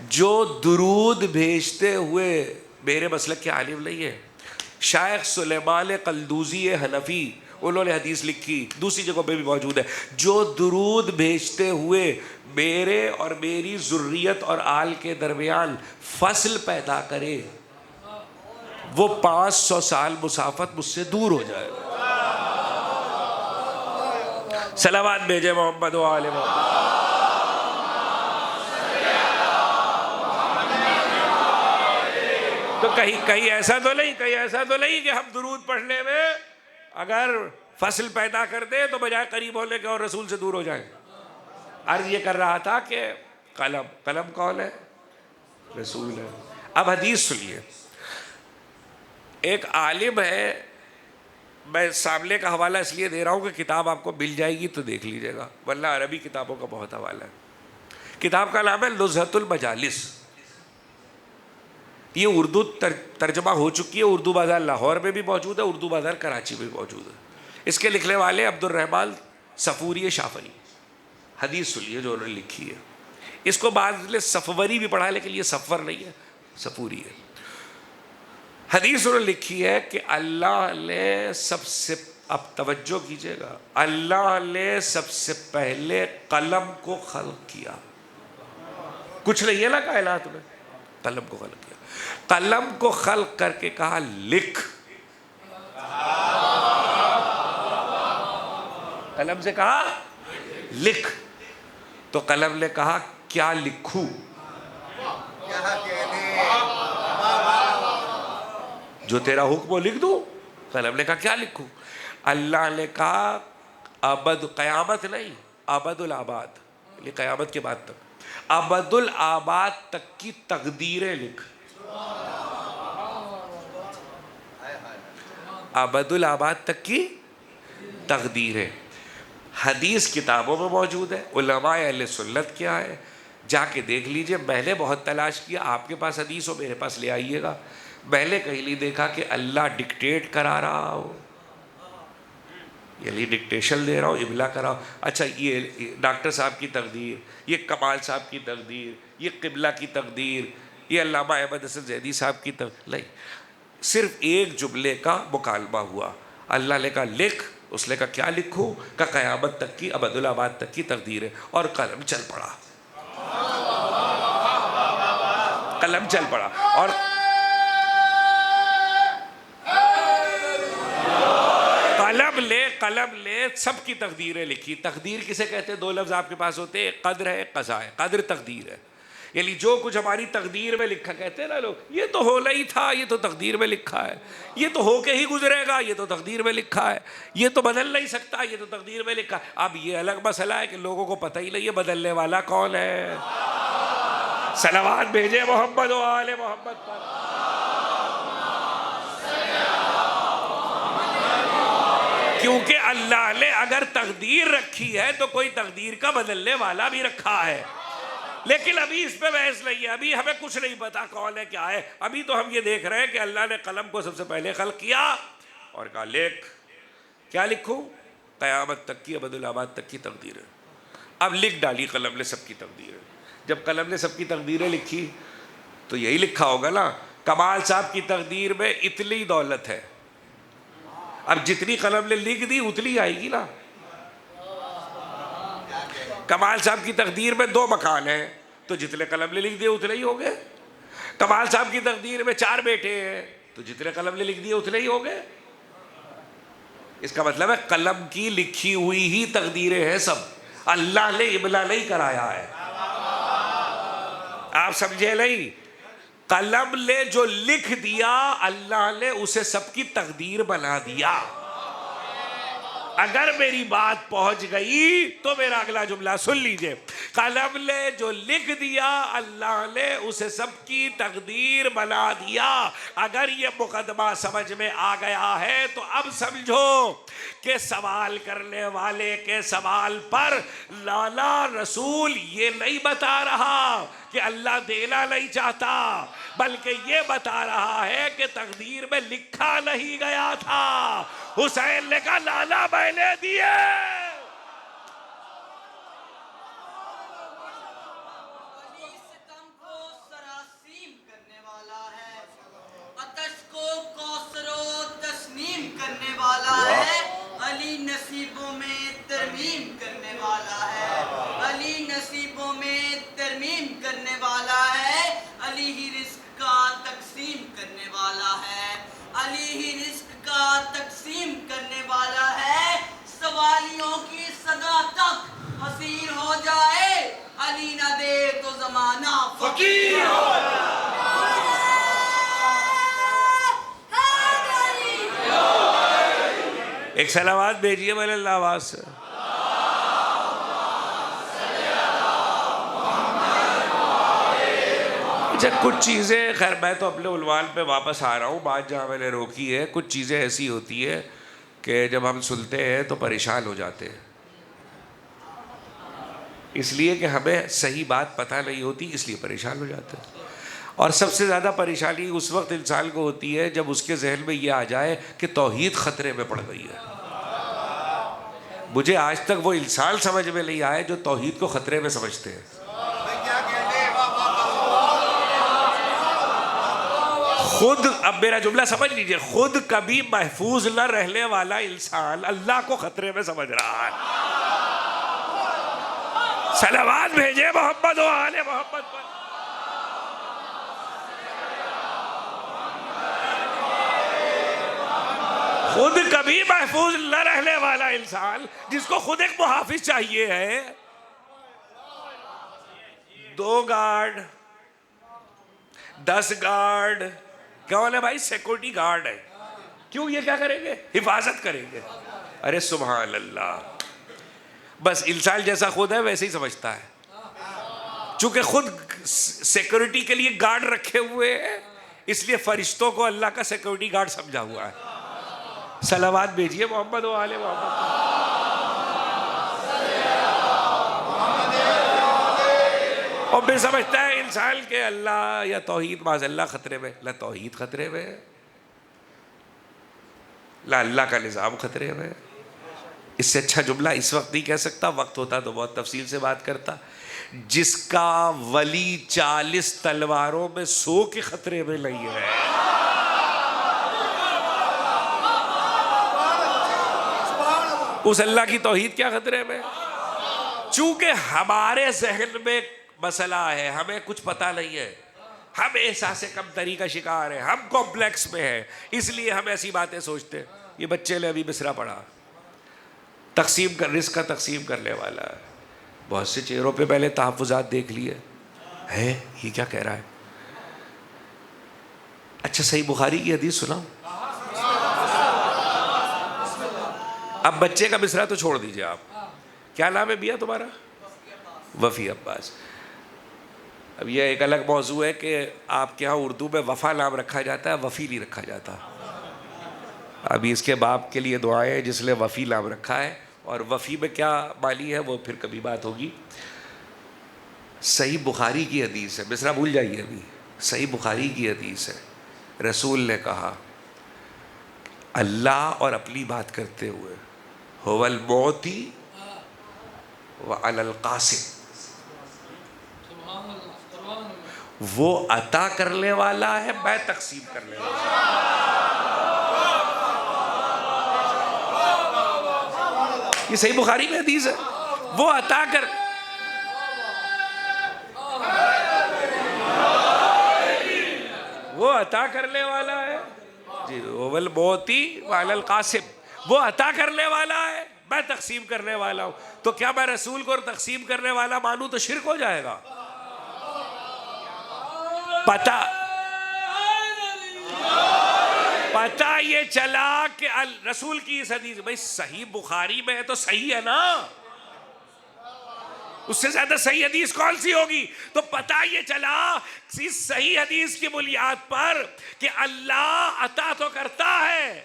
جو درود بھیجتے ہوئے میرے مسلک کے عالم نہیں ہے، شیخ سلیمان قلدوزی حنفی، انہوں نے حدیث لکھی، دوسری جگہ پہ بھی موجود ہے، جو درود بھیجتے ہوئے میرے اور میری ذریت اور آل کے درمیان فصل پیدا کرے وہ 500 سال مسافت مجھ سے دور ہو جائے گا. صلوات بھیجے محمد و آل محمد. تو کہیں ایسا تو نہیں کہ ہم درود پڑھنے میں اگر فصل پیدا کر دیں تو بجائے قریب ہونے کے اور رسول سے دور ہو جائیں. عرض یہ کر رہا تھا کہ قلم کون ہے؟ رسول ہے. اب حدیث سنیے. ایک عالم ہے، میں سامنے کا حوالہ اس لیے دے رہا ہوں کہ کتاب آپ کو مل جائے گی تو دیکھ لیجئے گا، ورنہ عربی کتابوں کا بہت حوالہ ہے. کتاب کا نام ہے نزہۃ المجالس. یہ اردو ترجمہ ہو چکی ہے، اردو بازار لاہور میں بھی موجود ہے، اردو بازار کراچی میں بھی موجود ہے. اس کے لکھنے والے عبد الرحمن صفوری شافعی. حدیث سنیے جو انہوں نے لکھی ہے. اس کو بعض نے صفوری بھی پڑھا لیکن یہ صفور نہیں ہے، صفوری ہے. حدیث انہوں نے لکھی ہے کہ اللہ نے سب سے، اب توجہ کیجئے گا، اللہ نے سب سے پہلے قلم کو خلق کیا. کچھ نہیں ہے نا کائنات میں، قلم کو خلق کیا. قلم کو خلق کر کے کہا لکھ. قلم سے کہا لکھ. تو قلم نے کہا کیا لکھوں؟ جو تیرا حکم ہو لکھ دوں. قلم نے کہا کیا لکھوں؟ اللہ نے کہا ابد، قیامت نہیں، ابد الآباد، یہ قیامت کے بعد تک، ابد الآباد تک کی تقدیریں لکھ. ابد الآباد تک کی تقدیر ہے. حدیث کتابوں میں موجود ہے. علماء اہل سنت کیا ہے جا کے دیکھ لیجئے. میں نے بہت تلاش کیا, آپ کے پاس حدیث ہو میرے پاس لے آئیے گا. میں نے کہیں نہیں دیکھا کہ اللہ ڈکٹیٹ کرا رہا ہو, یعنی ڈکٹیشن دے رہا ہو, املا کرا ہو. اچھا یہ ڈاکٹر صاحب کی تقدیر, یہ کمال صاحب کی تقدیر, یہ قبلہ کی تقدیر, یہ علامہ احمد حسن زیدی صاحب کی تقدیر, نہیں, صرف ایک جملے کا مکالمہ ہوا. اللہ نے کہا لکھ, اس نے کہا کیا لکھوں؟ کہ قیامت تک کی ابد الآباد تک کی تقدیر ہے. اور قلم چل پڑا, قلم چل پڑا. اور قلم لے سب کی تقدیریں لکھی. تقدیر کسے کہتے ہیں؟ دو لفظ آپ کے پاس ہوتے ہیں, قدر ہے, قضا ہے. قدر تقدیر ہے, یعنی جو کچھ ہماری تقدیر میں لکھا, کہتے ہیں نا لوگ یہ تو ہونا ہی تھا, یہ تو تقدیر میں لکھا ہے, یہ تو ہو کے ہی گزرے گا, یہ تو تقدیر میں لکھا ہے, یہ تو بدل نہیں سکتا, یہ تو تقدیر میں لکھا ہے. اب یہ الگ مسئلہ ہے کہ لوگوں کو پتہ ہی نہیں ہے بدلنے والا کون ہے. صلوات بھیجے محمد و آل محمد پر. کیونکہ اللہ نے اگر تقدیر رکھی ہے تو کوئی تقدیر کا بدلنے والا بھی رکھا ہے. لیکن ابھی اس پہ بحث نہیں ہے, ابھی ہمیں کچھ نہیں پتا کون ہے کیا ہے. ابھی تو ہم یہ دیکھ رہے ہیں کہ اللہ نے قلم کو سب سے پہلے خلق کیا اور کہا لکھ. کیا لکھوں؟ قیامت تک کی ابد الآباد تک کی تقدیر ہے. اب لکھ ڈالی قلم نے سب کی تقدیر ہے. جب قلم نے سب کی تقدیریں لکھی تو یہی لکھا ہوگا نا, کمال صاحب کی تقدیر میں اتنی دولت ہے. اب جتنی قلم نے لکھ دی اتنی آئے گی نا. کمال صاحب کی تقدیر میں 2 مکان ہیں تو جتنے قلم نے لکھ دیے اتنے ہی ہو گئے. کمال صاحب کی تقدیر میں 4 بیٹے ہیں تو جتنے قلم نے لکھ دیے اتنے ہی ہو گئے. اس کا مطلب ہے قلم کی لکھی ہوئی ہی تقدیریں ہیں سب, اللہ نے املا نہیں کرایا ہے. آپ سمجھے نہیں؟ قلم نے جو لکھ دیا اللہ نے اسے سب کی تقدیر بنا دیا. اگر میری بات پہنچ گئی تو میرا اگلا جملہ سن لیجئے. قلم نے جو لکھ دیا اللہ نے اسے سب کی تقدیر بنا دیا. اگر یہ مقدمہ سمجھ میں آ گیا ہے تو اب سمجھو کہ سوال کرنے والے کے سوال پر لالا رسول یہ نہیں بتا رہا کہ اللہ دینا نہیں چاہتا, بلکہ یہ بتا رہا ہے کہ تقدیر میں لکھا نہیں گیا تھا. حسین نے کہا لالا میں نے دیے. ستم کو سراسیم کرنے والا ہے, آتش کو کوثر و تسنیم کرنے والا ہے. علی نصیبوں میں ترمیم کرنے والا ہے, علی نصیبوں میں ترمیم کرنے والا ہے. علی ہی رزق کا تقسیم کرنے والا ہے, علی ہی رزق کا تقسیم کرنے والا ہے. سوالیوں کی صدا تک حسین ہو جائے, علی نہ دے تو زمانہ فقیر ہو جائے. ایک صلوات بھیجیے میں اللہ آواز سے. اچھا کچھ چیزیں, خیر میں تو اپنے عنوان پہ واپس آ رہا ہوں. بات جہاں میں نے روکی ہے, کچھ چیزیں ایسی ہوتی ہے کہ جب ہم سنتے ہیں تو پریشان ہو جاتے ہیں, اس لیے کہ ہمیں صحیح بات پتہ نہیں ہوتی, اس لیے پریشان ہو جاتے ہیں. اور سب سے زیادہ پریشانی اس وقت انسان کو ہوتی ہے جب اس کے ذہن میں یہ آ جائے کہ توحید خطرے میں پڑ گئی ہے. مجھے آج تک وہ انسان سمجھ میں نہیں آئے جو توحید کو خطرے میں سمجھتے ہیں. خود, اب میرا جملہ سمجھ لیجئے, خود کبھی محفوظ نہ رہنے والا انسان اللہ کو خطرے میں سمجھ رہا ہے. صلوات بھیجے محمد و آل محمد پر. خود کبھی محفوظ نہ رہنے والا انسان جس کو خود ایک محافظ چاہیے ہے, 2 گارڈ 10 گارڈ, کون ہے بھائی؟ سیکورٹی گارڈ ہے. کیوں؟ یہ کیا کریں گے؟ حفاظت کریں گے. ارے سبحان اللہ. بس انسان جیسا خود ہے ویسے ہی سمجھتا ہے. چونکہ خود سیکورٹی کے لیے گارڈ رکھے ہوئے ہیں, اس لیے فرشتوں کو اللہ کا سیکورٹی گارڈ سمجھا ہوا ہے. صلوات بھیجیے محمد و آل محمد. اور پھر سمجھتا ہے انسان کے اللہ یا توحید معاذ اللہ خطرے میں. لا توحید خطرے میں ہے، لا اللہ کا نظام خطرے میں ہے. اس سے اچھا جملہ اس وقت نہیں کہہ سکتا، وقت ہوتا تو بہت تفصیل سے بات کرتا. جس کا ولی 40 تلواروں میں 100 کے خطرے میں نہیں ہے. اس اللہ کی توحید کیا خطرے میں؟ چونکہ ہمارے ذہن میں مسئلہ ہے، ہمیں کچھ پتہ نہیں ہے، ہم احساس کمتری کا شکار ہیں، ہم کمپلیکس میں ہیں، اس لیے ہم ایسی باتیں سوچتے ہیں. یہ بچے نے ابھی مصرع پڑھا، تقسیم کر، رزق کا تقسیم کرنے والا ہے. بہت سے چہروں پہ پہلے تحفظات دیکھ لیے ہے، یہ کیا کہہ رہا ہے. اچھا صحیح بخاری کی حدیث سناؤ. اب بچے کا مصرع تو چھوڑ دیجئے آپ. کیا نام ہے میاں تمہارا؟ وفی عباس. اب یہ ایک الگ موضوع ہے کہ آپ کے ہاں اردو میں وفا نام رکھا جاتا ہے، وفی نہیں رکھا جاتا. ابھی اس کے باپ کے لیے دعائیں جس نے وفی نام رکھا ہے. اور وفی میں کیا معنی ہے وہ پھر کبھی بات ہوگی. صحیح بخاری کی حدیث ہے، مصرع بھول جائیے ابھی. صحیح بخاری کی حدیث ہے، رسول نے کہا اللہ اور اپنی بات کرتے ہوئے، هو المعطی وعلی القاسم، وہ عطا کرنے والا ہے، میں تقسیم کرنے والا ہوں. یہ صحیح بخاری میں حدیث ہے. وہ عطا کر، وہ عطا کرنے والا ہے جی، هو المعطی وعلی القاسم، وہ عطا کرنے والا ہے، میں تقسیم کرنے والا ہوں. تو کیا میں رسول کو تقسیم کرنے والا مانوں تو شرک ہو جائے گا؟ پتہ یہ چلا کہ رسول کی اس حدیث، بھئی صحیح بخاری میں ہے تو صحیح ہے نا، اس سے زیادہ صحیح حدیث کون سی ہوگی؟ تو پتہ یہ چلا اس صحیح حدیث کی بنیاد پر کہ اللہ عطا تو کرتا ہے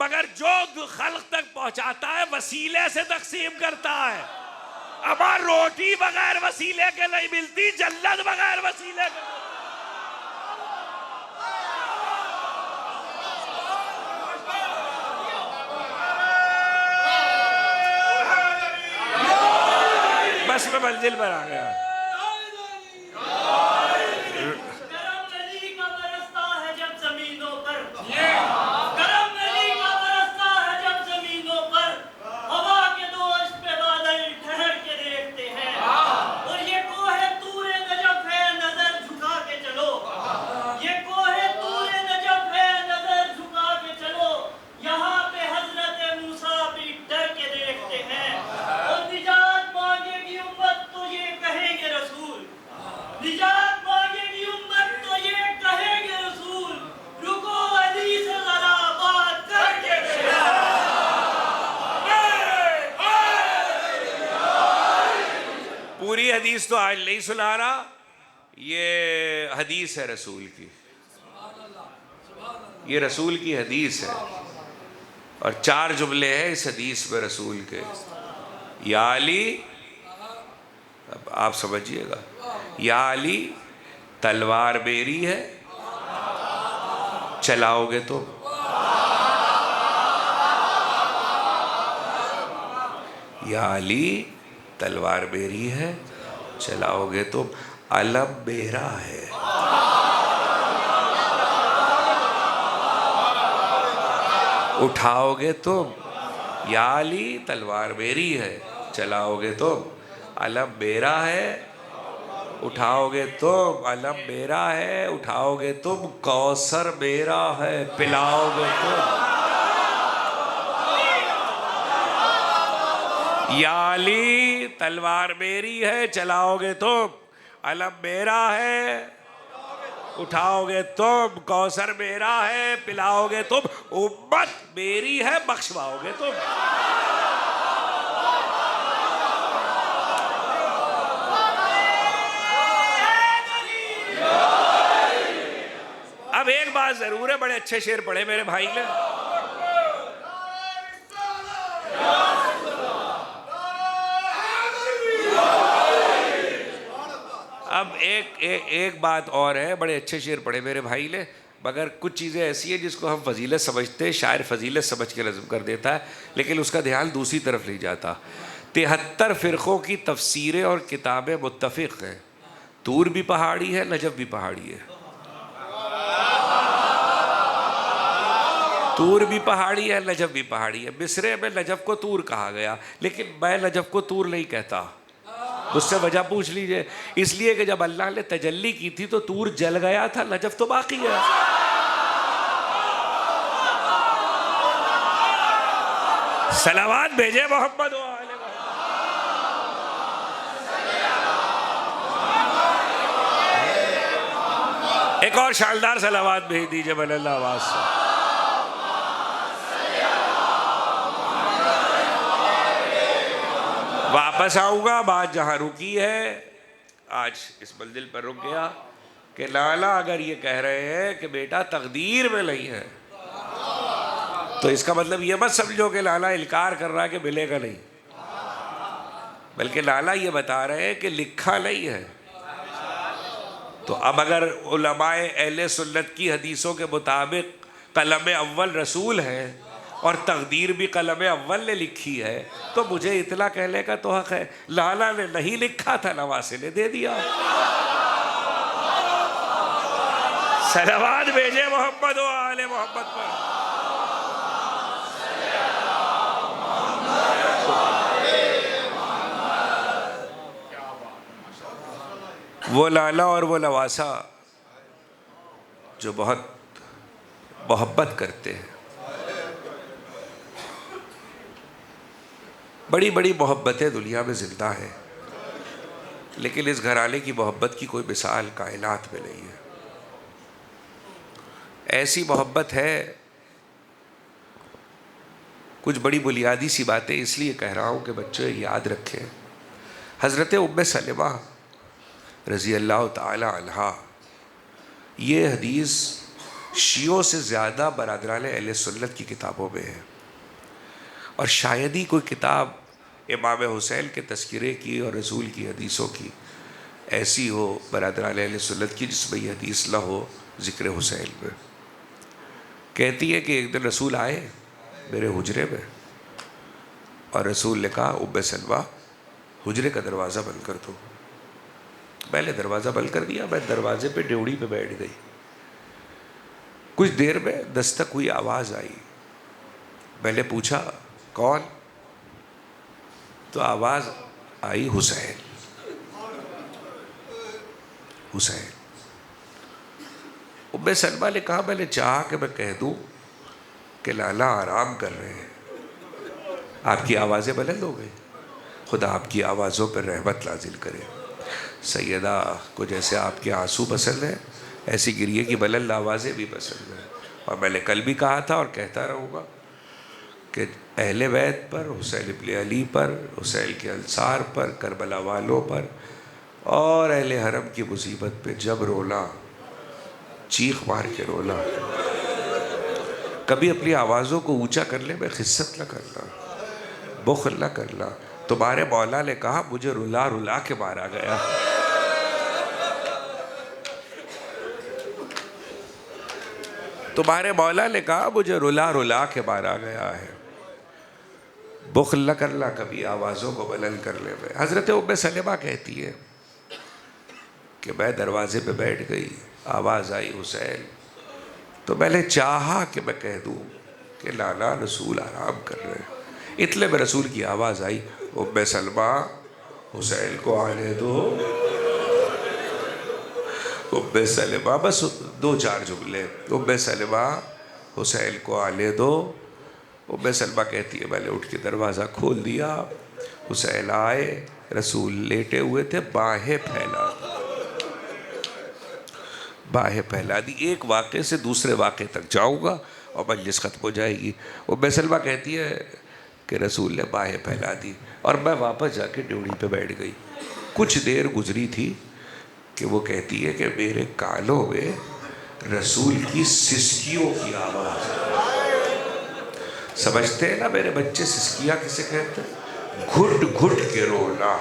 مگر جو خلق تک پہنچاتا ہے وسیلے سے تقسیم کرتا ہے. اب روٹی بغیر وسیلے کے نہیں ملتی، جنت بغیر وسیلے کے. بس میں منزل پر آ گیا. پوری حدیث تو آج نہیں سنا رہا، یہ حدیث ہے رسول کی، یہ رسول کی حدیث ہے. اور 4 جملے ہیں اس حدیث میں رسول کے. یا علی، اب آپ سمجھیے گا، یا علی تلوار میری ہے، چلاؤ گے تو. یا علی تلوار میری ہے، چلاؤ گے تو. علم میرا ہے، اٹھاؤ گے تم. یا علی تلوار میری ہے، چلاؤ گے تم. علم میرا ہے، اٹھاؤ گے تم. علم میرا ہے، اٹھاؤ گے تم. کوثر میرا ہے، پلاؤ گے تم. یا علی تلوار میری ہے، چلاؤ گے تم. علم میرا ہے، اٹھاؤ گے تم. کوثر میرا ہے، پلاؤ گے تم. امت میری ہے، بخشواؤ گے تم. اب ایک بات ضرور ہے، بڑے اچھے شعر پڑھے میرے بھائی نے. اب ایک بات اور ہے، بڑے اچھے شعر پڑھے میرے بھائی نے، مگر کچھ چیزیں ایسی ہیں جس کو ہم فضیلت سمجھتے ہیں، شاعر فضیلت سمجھ کے نظم کر دیتا ہے، لیکن اس کا دھیان دوسری طرف نہیں جاتا۔ 73 فرقوں کی تفسیریں اور کتابیں متفق ہیں، طور بھی پہاڑی ہے، نجف بھی پہاڑی ہے۔ طور بھی پہاڑی ہے، نجف بھی پہاڑی ہے۔ مصرے میں نجف کو طور کہا گیا، لیکن میں نجف کو طور نہیں کہتا، مجھ سے وجہ پوچھ لیجئے۔ اس لیے کہ جب اللہ نے تجلی کی تھی تو طور جل گیا تھا، نجف تو باقی ہے۔ صلوات بھیجے محمد و آل محمد۔ ایک اور شاندار صلوات بھیج دیجئے بل اللہ آواز سے۔ واپس آؤں گا، بات جہاں رکی ہے، آج اس منزل پر رک گیا کہ لالا اگر یہ کہہ رہے ہیں کہ بیٹا تقدیر میں نہیں ہے، تو اس کا مطلب یہ مت سمجھو کہ لالا انکار کر رہا ہے کہ ملے گا نہیں، بلکہ لالا یہ بتا رہے ہیں کہ لکھا نہیں ہے۔ تو اب اگر علماء اہل سنت کی حدیثوں کے مطابق قلم اول رسول ہے اور تقدیر بھی قلم اول نے لکھی ہے، تو مجھے اطلاع کہنے کا تو حق ہے۔ لالا نے نہیں لکھا تھا، نواسے نے دے دیا۔ صلوات بھیجے محمد و آل محمد پر۔ وہ لالا اور وہ نواسا جو بہت محبت کرتے ہیں، بڑی بڑی محبتیں دنیا میں زندہ ہیں، لیکن اس گھرانے کی محبت کی کوئی مثال کائنات میں نہیں ہے۔ ایسی محبت ہے، کچھ بڑی بنیادی سی باتیں اس لیے کہہ رہا ہوں کہ بچے یاد رکھیں۔ حضرت ام سلمہ رضی اللہ تعالی عنہا، یہ حدیث شیعوں سے زیادہ برادران اہل سنت کی کتابوں میں ہے، اور شاید ہی کوئی کتاب امام حسین کے تذکرے کی اور رسول کی حدیثوں کی ایسی ہو برادران اہل سنت کی جس میں یہ حدیث نہ ہو ذکر حسین میں۔ کہتی ہے کہ ایک دن رسول آئے میرے حجرے میں، اور رسول نے کہا ام سلمہ حجرے کا دروازہ بند کر دو۔ میں نے دروازہ بند کر دیا، میں دروازے پہ ڈیوڑی پہ بیٹھ گئی۔ کچھ دیر میں دستک ہوئی، آواز آئی۔ میں نے پوچھا کون؟ تو آواز آئی حسین، حسین۔ ام سلمہ نے کہا میں نے چاہا کہ میں کہہ دوں کہ لالا آرام کر رہے ہیں، آپ کی آوازیں بلند ہو گئی، خدا آپ کی آوازوں پر رحمت نازل کرے۔ سیدہ کو جیسے آپ کے آنسو پسند ہیں، ایسی گریے کی بلند آوازیں بھی پسند ہیں۔ اور میں نے کل بھی کہا تھا اور کہتا رہوں گا کہ اہل بیت پر، حسین ابن علی پر، حسین کے انصار پر، کربلا والوں پر اور اہل حرم کی مصیبت پہ جب رونا، چیخ مار کے رونا، کبھی اپنی آوازوں کو اونچا کرنے میں خست نہ کرنا، بخل نہ کرنا۔ تمہارے مولا نے کہا مجھے رلا رلا کے مارا گیا۔ تمہارے مولا نے کہا مجھے رلا رلا کے مارا گیا ہے۔ بخل نہ کرنا کبھی آوازوں کو بلند کرنے میں۔ حضرت ام سلمہ کہتی ہے کہ میں دروازے پہ بیٹھ گئی، آواز آئی حسین، تو میں نے چاہا کہ میں کہہ دوں کہ لالا رسول آرام کر رہے ہیں۔ اتنے میں رسول کی آواز آئی ام سلمہ حسین کو آنے دو۔ ام سلمہ، بس دو چار جملے، ام سلمہ حسین کو آنے دو۔ ام سلمہ کہتی ہے میں نے اٹھ کے دروازہ کھول دیا، حسین آئے، رسول لیٹے ہوئے تھے، باہیں پھیلا دی، باہیں پھیلا دی۔ ایک واقعے سے دوسرے واقعے تک جاؤں گا اور مجلس ختم ہو جائے گی۔ ام سلمہ کہتی ہے کہ رسول نے باہیں پھیلا دی اور میں واپس جا کے ڈیوڑی پہ بیٹھ گئی۔ کچھ دیر گزری تھی کہ وہ کہتی ہے کہ میرے کانوں میں رسول کی سسکیوں کی آواز۔ سمجھتے ہیں نا میرے بچے سسکیاں کسے کہتے ہیں؟ گھٹ گھٹ کے رونا،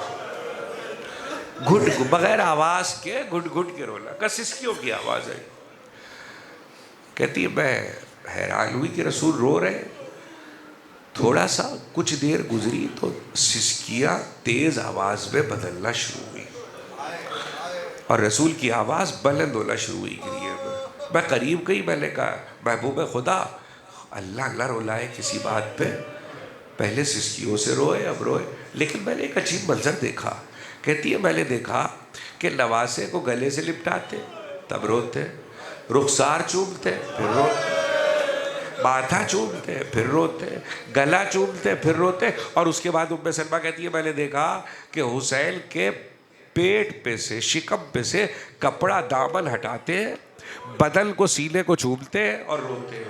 گھٹ بغیر آواز کے گھٹ گھٹ کے رونا کا سسکیوں کی آواز ہے. کہتی ہے میں حیران ہوئی کہ رسول رو رہے. تھوڑا سا کچھ دیر گزری تو سسکیاں تیز آواز میں بدلنا شروع ہوئی اور رسول کی آواز بلند ہونا شروع ہوئی. میں قریب گئی, میں نے کہا محبوب خدا اللہ نہ رولائے کسی بات پہ, پہلے سسکیوں سے روئے اب روئے. لیکن میں نے ایک عجیب منظر دیکھا. کہتی ہے میں نے دیکھا کہ نواسے کو گلے سے لپٹاتے تب روتے, رخسار چومتے پھر روتے, ماتھا چومتے پھر روتے, گلا چومتے پھر روتے. اور اس کے بعد ام سلمہ کہتی ہے میں نے دیکھا کہ حسین کے پیٹ پہ سے شکم پہ سے کپڑا دامن ہٹاتے, بدن کو سینے کو چومتے اور روتے,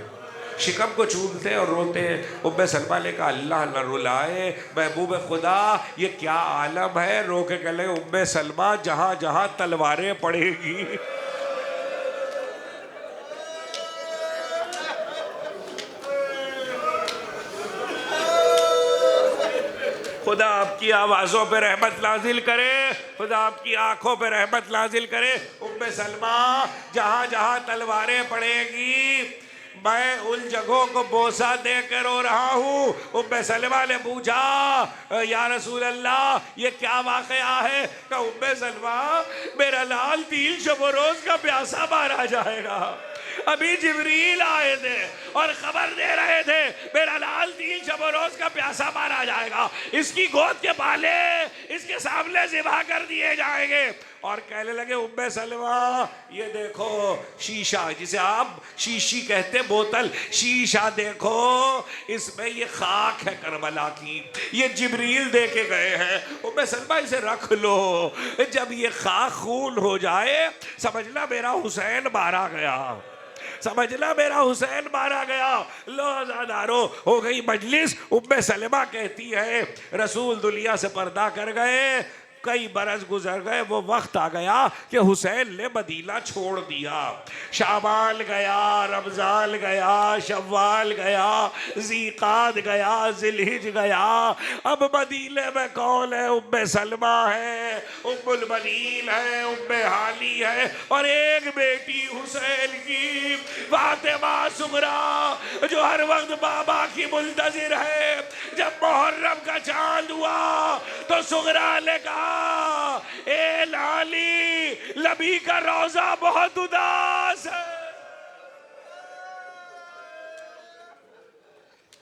شکم کو چومتے اور روتے. ام سلمہ نے کہا اللہ نہ رلائے محبوب خدا یہ کیا عالم ہے. رو کے کہہ لے ام سلمہ جہاں جہاں تلواریں پڑے گی خدا آپ کی آوازوں پہ رحمت نازل کرے, خدا آپ کی آنکھوں پہ رحمت نازل کرے. ام سلمہ جہاں جہاں تلواریں پڑے گی میں ان جگہوں کو بوسہ دے کر رو رہا ہوں. ام سلمہ نے پوچھا یا رسول اللہ یہ کیا واقعہ ہے؟ کہ ام سلمہ میرا لال تیل شب و روز کا پیاسا مارا جائے گا. ابھی جبریل آئے تھے اور خبر دے رہے تھے میرا لال تیل شب و روز کا پیاسا مارا جائے گا, اس کی گود کے بالے اس کے سامنے ذبح کر دیے جائیں گے. اور کہنے لگے ام سلمہ یہ دیکھو شیشہ, جسے آپ شیشی کہتے بوتل, شیشہ دیکھو اس میں یہ خاک ہے کربلا کی, یہ جبریل دے کے گئے ہیں. ام سلمہ اسے رکھ لو, جب یہ خاک خون ہو جائے سمجھنا میرا حسین مارا گیا, سمجھنا میرا حسین مارا گیا. لو عزادارو ہو گئی مجلس. ام سلمہ کہتی ہے رسول دنیا سے پردہ کر گئے, کئی برس گزر گئے, وہ وقت آ گیا کہ حسین نے مدینہ چھوڑ دیا. شعبان گیا, رمضان گیا, شوال گیا, ذیقعد گیا, ذوالحج گیا. اب مدینے میں کون ہے؟ ام سلمہ ہے, ام البنین ہے, ام حالی ہے, اور ایک بیٹی حسین کی فاطمہ صغریٰ جو ہر وقت بابا کی منتظر ہے. جب محرم کا چاند ہوا تو صغریٰ نے کہا اے لالی لبی کا روزہ بہت اداس ہے.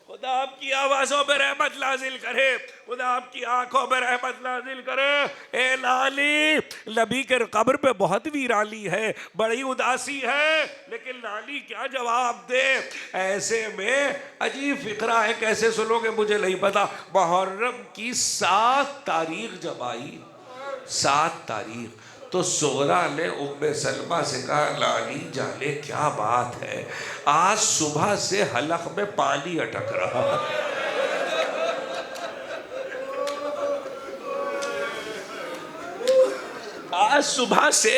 خدا آپ کی آوازوں پہ رحمت نازل کرے, خدا آپ کی آنکھوں پہ رحمت نازل کرے. اے لالی لبی کے قبر پہ بہت ویرانی ہے, بڑی اداسی ہے, لیکن لالی کیا جواب دے؟ ایسے میں عجیب فقرہ ہے, کیسے سنو گے مجھے نہیں پتا. محرم کی 7 تاریخ جب آئی, 7 تاریخ, تو صغریٰ نے ام سلمہ سے کہا لالی جانے کیا بات ہے, آج صبح سے حلق میں پانی اٹک رہا ہے. آج صبح سے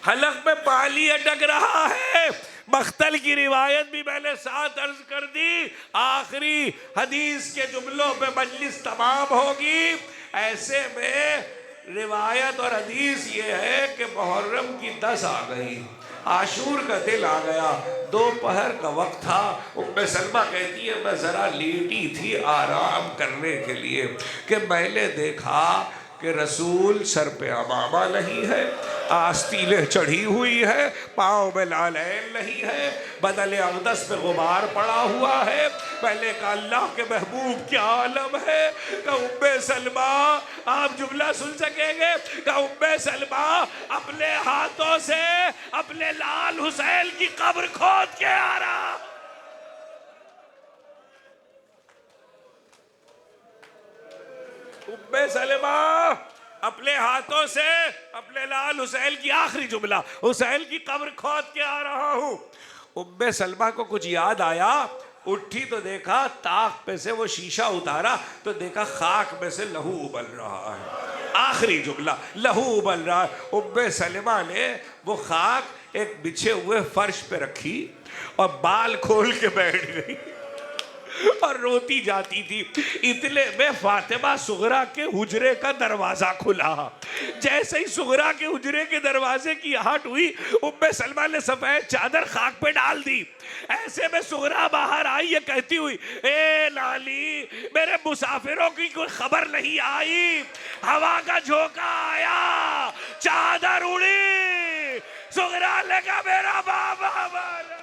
حلق میں پانی اٹک رہا ہے. مختل کی روایت بھی میں نے ساتھ عرض کر دی, آخری حدیث کے جملوں پہ مجلس تمام ہوگی. ایسے میں روایت اور حدیث یہ ہے کہ محرم کی 10 آ گئی, عاشور کا دن آ گیا, دوپہر کا وقت تھا. ام سلمہ کہتی ہے میں ذرا لیٹی تھی آرام کرنے کے لیے کہ میں نے دیکھا کہ رسول سر پہ عمامہ نہیں ہے, آستینیں چڑھی ہوئی ہے, پاؤں میں لالین نہیں ہے, بدن اقدس پہ غبار پڑا ہوا ہے. میں نے کہا اللہ کے محبوب کیا عالم ہے. کہ ام سلمہ آپ جملہ سن سکیں گے, کہ ام سلمہ اپنے ہاتھوں سے اپنے لال حسین کی قبر کھود کے آ رہا. ام سلمہ اپنے ہاتھوں سے اپنے لال حسین کی, آخری جملہ, حسین کی قبر کھود کے آ رہا ہوں. ام سلمہ کو کچھ یاد آیا, اٹھی تو دیکھا طاق پہ سے وہ شیشہ اتارا تو دیکھا خاک میں سے لہو ابل رہا ہے. آخری جملہ لہو ابل رہا ہے. ام سلمہ نے وہ خاک ایک بچھے ہوئے فرش پہ رکھی اور بال کھول کے بیٹھ گئی. اور روتی جاتی تھی. اتنے میں فاطمہ صغرا کے حجرے کا دروازہ کھلا. جیسے ہی صغرا کے حجرے کے دروازے کی آہٹ ہوئی, ام سلمہ نے سفید چادر خاک پہ ڈال دی. ایسے میں صغرا باہر آئی, یہ کہتی ہوئی, اے لالی, میرے مسافروں کی کوئی خبر نہیں آئی؟ ہوا کا جھونکا آیا, چادر اڑی. صغرا نے کہا میرا بابا مارا.